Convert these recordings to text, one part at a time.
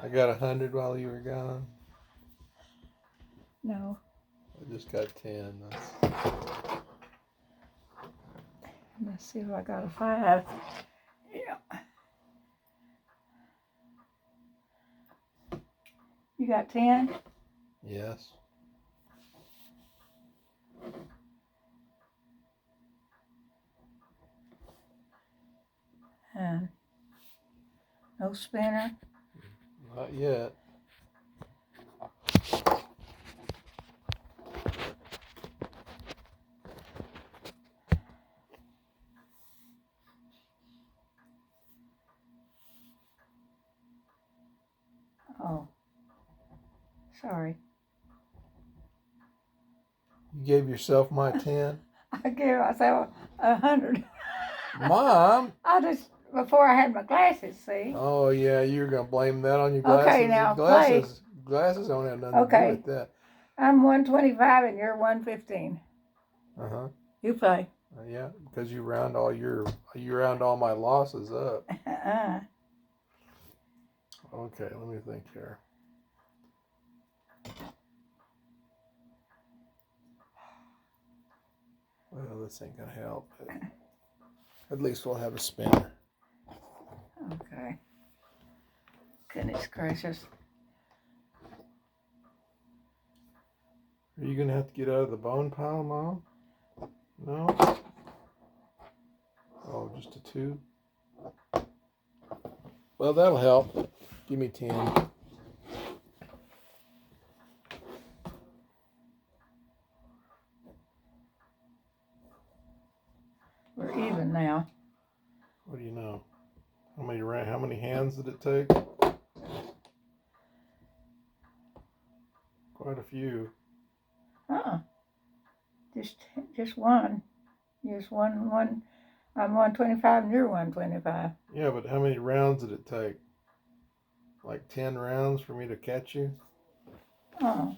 I got 100 while you were gone. No. I just got 10. Let's see if I got a 5. Yeah. You got 10? Yes. And no spinner. Not yet. Oh. Sorry. You gave yourself my 10? I gave myself 100. Mom! I just, before I had my glasses, see? Oh, yeah, you're going to blame that on your glasses? Okay, now Glasses don't have nothing to do with that. I'm 125 and you're 115. Uh-huh. You play. Yeah, because you round all my losses up. Okay, let me think here. Well, this ain't gonna help, but at least we'll have a spinner. Okay. Goodness gracious. Are you gonna have to get out of the bone pile, Mom? No? Oh, just a 2? Well, that'll help. Give me 10. We're even now. What do you know? How many hands did it take? Quite a few. Just one. Just one. I'm 125 and you're 125. Yeah, but how many rounds did it take? Like 10 rounds for me to catch you? Oh.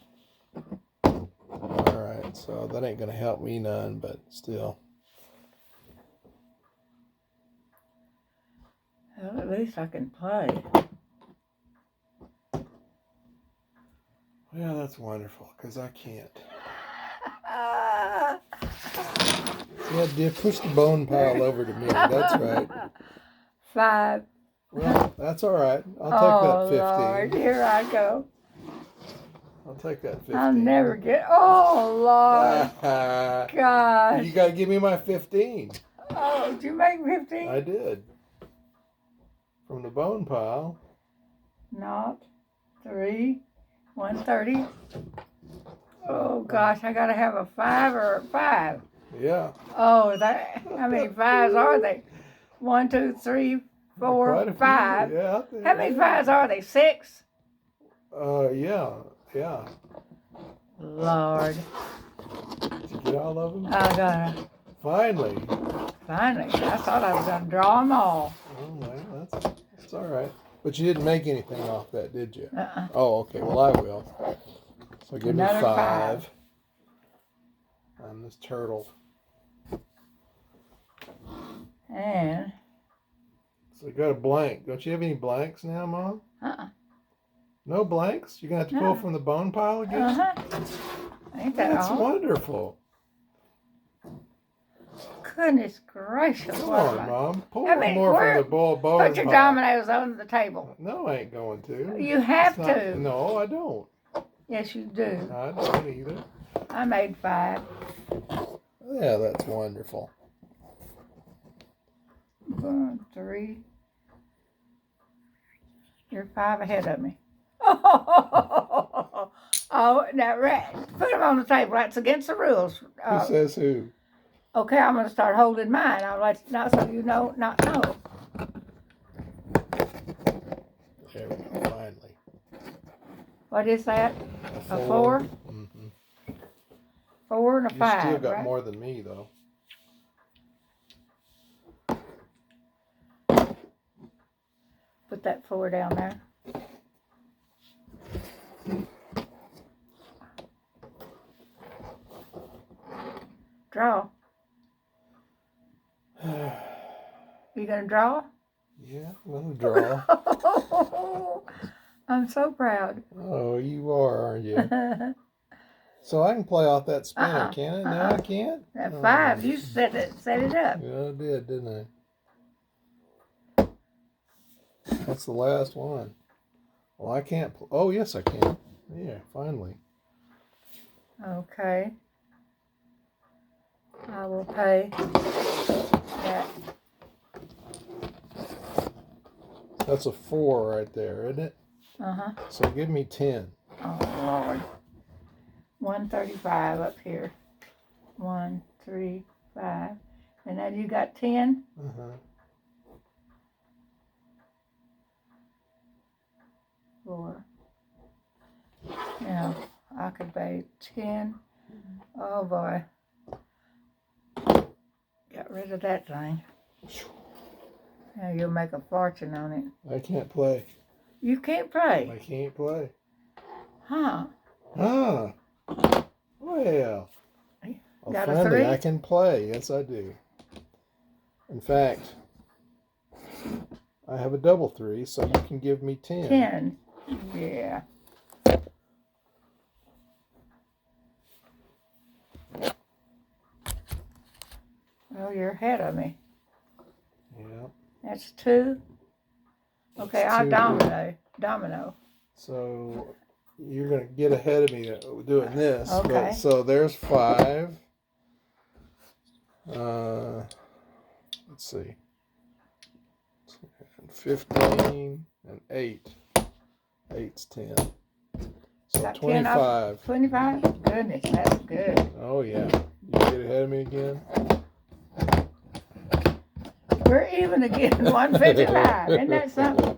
Alright, so that ain't gonna help me none, but still. Well, at least I can play. Yeah, that's wonderful, because I can't. Yeah, push the bone pile over to me. That's right. 5. Well, that's all right. I'll take that 15. Lord, here I go. I'll take that 15. I'll never get. Oh, Lord. God. You got to give me my 15. Oh, did you make 15? I did. From the bone pile. Not 3. 130. Oh, gosh. I got to have a 5 or a 5. Yeah. Oh, how many 5s are they? 1, 2, 3, 4, 5. Yeah. How many 5s are they? 6? Yeah. Lord. Did you get all of them? I gotta. Finally. I thought I was gonna draw them all. Oh, well, that's all right. But you didn't make anything off that, did you? Uh-uh. Oh, okay. Well, I will. So give Another me 5. On this turtle. And. So you got a blank. Don't you have any blanks now, Mom? No blanks? You're going to have to pull from the bone pile again? Ain't that That's all? wonderful. Goodness gracious. Come on, Mom. Pull more from the bone pile. Put your dominoes on the table. No, I ain't going to. You have to. No, I don't. Yes, you do. I don't either. I made 5. Yeah, that's wonderful. 1, 3. You're 5 ahead of me. Oh, now, put them on the table. That's against the rules. Who says who? Okay, I'm going to start holding mine. I'll let you know so you not know. There we go, finally. What is that? A 4? Mm-hmm. 4 and a 5, You still got right? more than me, though. Put that 4 down there. Draw. You gonna draw? Yeah, I'm gonna draw. I'm so proud. Oh, you are, aren't you? So I can play off that spinner, can I? No, I can't? At Oh. 5, you set it up. Yeah, I did, didn't I? That's the last one. Well, I can't. Oh, yes, I can. Yeah, finally. Okay. I will pay that. That's a 4 right there, isn't it? Uh-huh. So give me 10. Oh, Lord. 135 up here. 1, 3, 5. And then you got 10? Uh-huh. 4. Now, I could pay 10. Oh, boy. Got rid of that thing. Now you'll make a fortune on it. I can't play. You can't play. I can't play. Huh? Huh. Well, Got a finally 3? I can play. Yes, I do. In fact, I have a double 3, so you can give me 10. 10. Yeah. Well, you're ahead of me. Yeah. That's 2. Okay, That's I'll 2. domino. So you're going to get ahead of me doing this. Okay. But, so there's 5. Let's see. 15 and 8. 8's 10. So Got 25. 25? Goodness, that's good. Oh, yeah. You get ahead of me again? We're even again, 155. Isn't that something?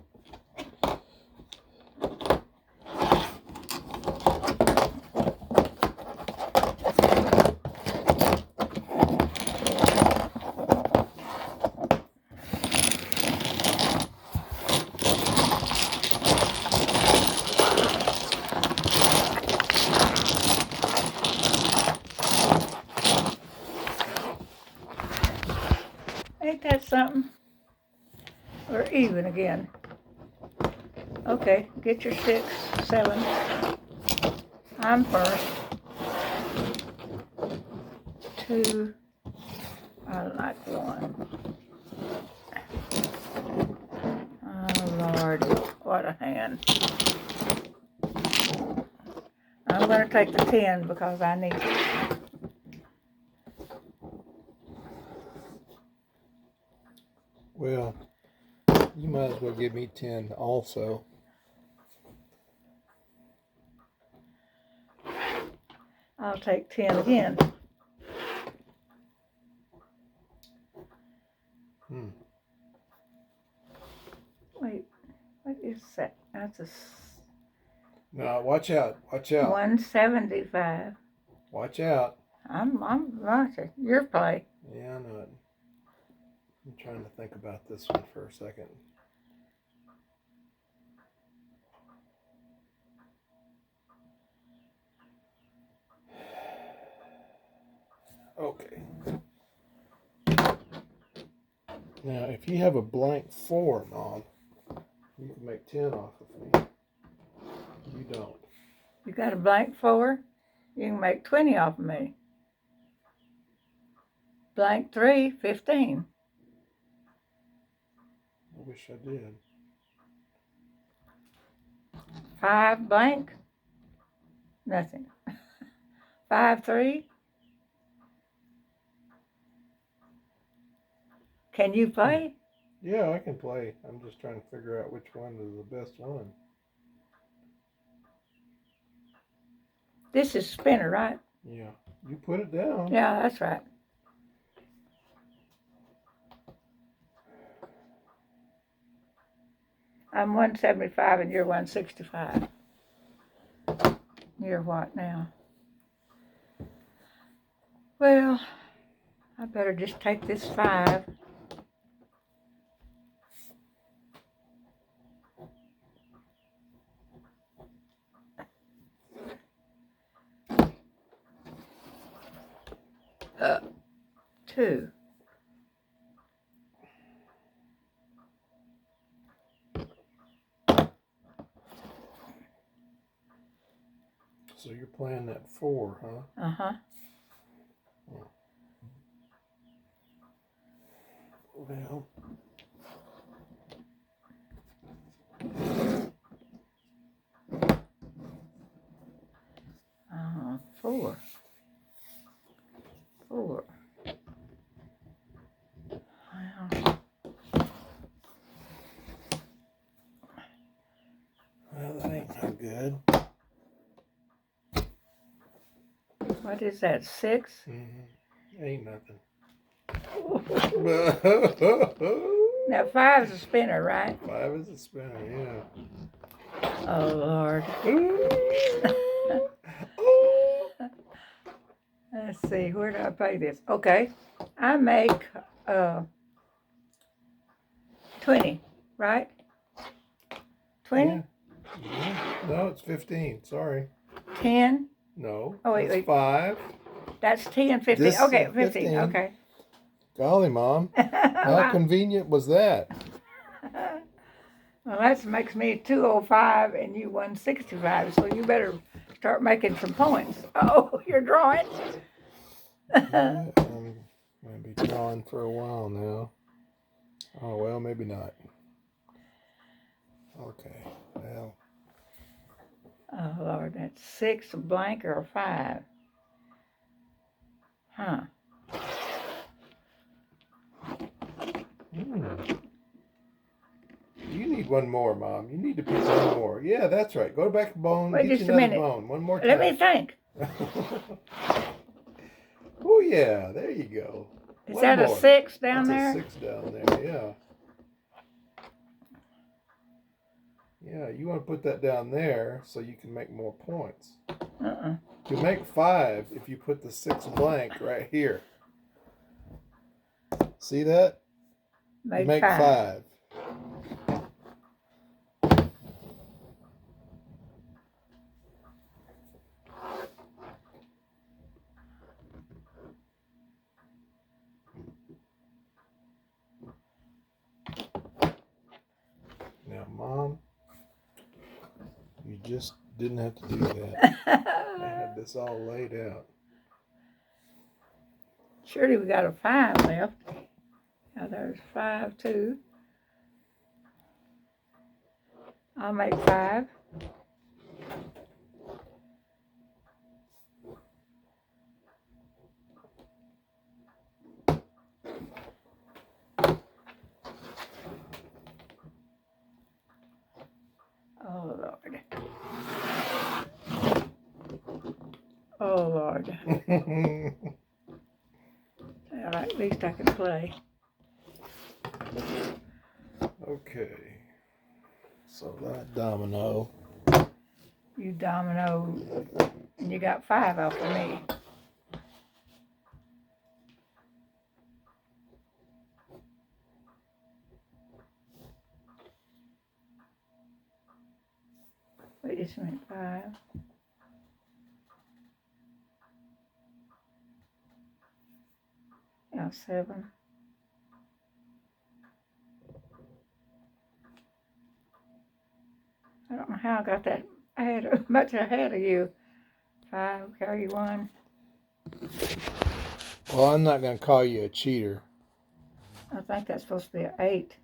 Ain't that something? We're even again. Okay, get your 6, 7. I'm first. 2. I like 1. Oh, Lord, what a hand. I'm going to take the 10 because I need it. Well, you might as well give me 10 also. I'll take 10 again. Wait, what is that? That's a... No, watch out. Watch out. 175. Watch out. I'm watching. Your play. Yeah, I know it. I'm trying to think about this one for a second. Okay. Now, if you have a blank 4, Mom, you can make 10 off of me. You don't. You got a blank 4? You can make 20 off of me. Blank 3, 15. I wish I did. 5 blank? Nothing. 5, 3. Can you play? Yeah, I can play. I'm just trying to figure out which one is the best one. This is spinner, right? Yeah. You put it down. Yeah, that's right. I'm 175 and you're 165. You're what now? Well, I better just take this 5. Up 2. So you're playing that 4, huh? Uh-huh. Well. Four. 4. Well, that ain't no good. What is that, 6? Ain't nothing. Now 5 is a spinner, right? 5 is a spinner, yeah. Oh, Lord. Let's see, where do I pay this? Okay, I make 20, right? 20? Yeah. No, it's 15. Sorry. 10? No. Oh, wait, that's wait. 5. That's 10, 15. This Okay, is 15. 15. Okay. Golly, Mom. How convenient was that? Well, that makes me 205 and you 165, so you better start making some points. Oh, you're drawing? Yeah, I'm going to be drawing for a while now. Oh, well, maybe not. Okay, well. Oh, Lord, that's 6, a blank, or a 5. Huh. You need one more, Mom. You need to pick one more. Yeah, that's right. Go back to bone. Wait Get just you a another minute. bone. One more time. Let me think. Oh, yeah. There you go. Is One that more. a 6 down That's there? a 6 down there, yeah. Yeah, you want to put that down there so you can make more points. You make 5 if you put the 6 blank right here. See that? You make 5. Now, Mom, you just didn't have to do that. I had this all laid out. Surely we got a 5 left. Now there's 5, too. I'll make 5. Oh, Lord. Oh, Lord. Well, at least I can play. Okay. So that domino. You domino, and you got 5 off of me. Wait just a minute, 5. Yeah, 7. I don't know how I got that much ahead of you. 5, carry 1. Well, I'm not going to call you a cheater. I think that's supposed to be an 8.